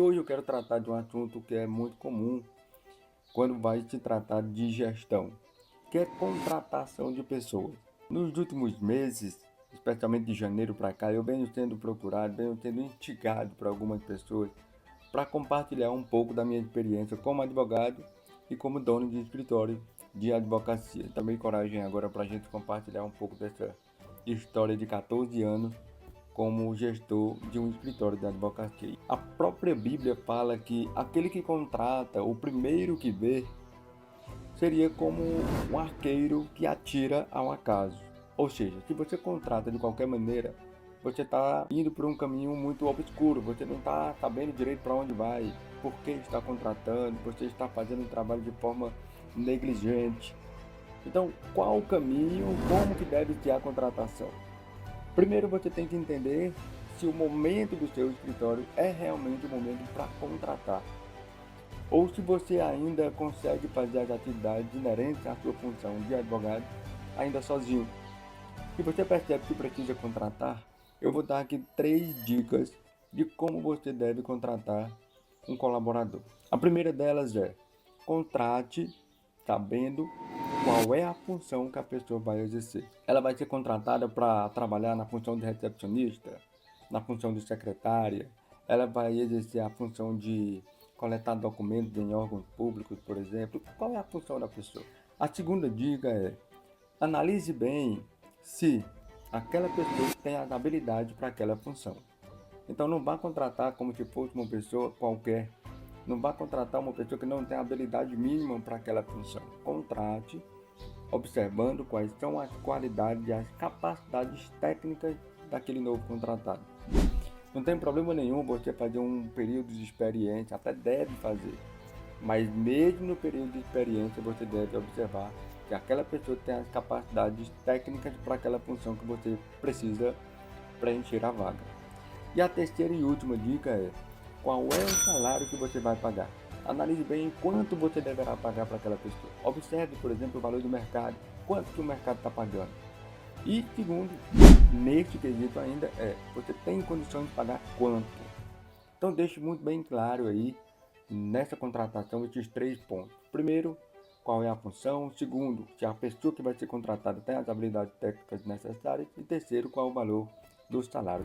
Hoje eu quero tratar de um assunto que é muito comum quando vai se tratar de gestão, que é contratação de pessoas. Nos últimos meses, especialmente de janeiro para cá, eu venho sendo procurado, venho sendo instigado por algumas pessoas para compartilhar um pouco da minha experiência como advogado e como dono de escritório de advocacia. Tomei coragem agora para a gente compartilhar um pouco dessa história de 14 anos como gestor de um escritório de advocacia. A própria Bíblia fala que aquele que contrata, o primeiro que vê, seria como um arqueiro que atira ao acaso. Ou seja, se você contrata de qualquer maneira, você está indo por um caminho muito obscuro, você não está sabendo direito para onde vai, por que está contratando, você está fazendo o trabalho de forma negligente. Então, qual o caminho, como que deve ser a contratação? Primeiro você tem que entender se o momento do seu escritório é realmente o momento para contratar, ou se você ainda consegue fazer as atividades inerentes à sua função de advogado ainda sozinho. Se você percebe que precisa contratar, eu vou dar aqui 3 dicas de como você deve contratar um colaborador. A primeira delas é: contrate sabendo qual é a função que a pessoa vai exercer. Ela vai ser contratada para trabalhar na função de recepcionista, na função de secretária, ela vai exercer a função de coletar documentos em órgãos públicos, por exemplo. Qual é a função da pessoa? A segunda dica é: analise bem se aquela pessoa tem as habilidades para aquela função. Então não vá contratar como se fosse uma pessoa qualquer. Não vá contratar uma pessoa que não tem habilidade mínima para aquela função. Contrate observando quais são as qualidades e as capacidades técnicas daquele novo contratado. Não tem problema nenhum você fazer um período de experiência, até deve fazer. Mas mesmo no período de experiência você deve observar que aquela pessoa tem as capacidades técnicas para aquela função que você precisa preencher a vaga. E a terceira e última dica é: qual é o salário que você vai pagar? Analise bem quanto você deverá pagar para aquela pessoa. Observe, por exemplo, o valor do mercado, quanto que o mercado está pagando. E segundo, neste quesito ainda você tem condições de pagar quanto? Então deixe muito bem claro aí, nessa contratação, esses 3 pontos. Primeiro, qual é a função. Segundo, se a pessoa que vai ser contratada tem as habilidades técnicas necessárias. E terceiro, qual é o valor do salário.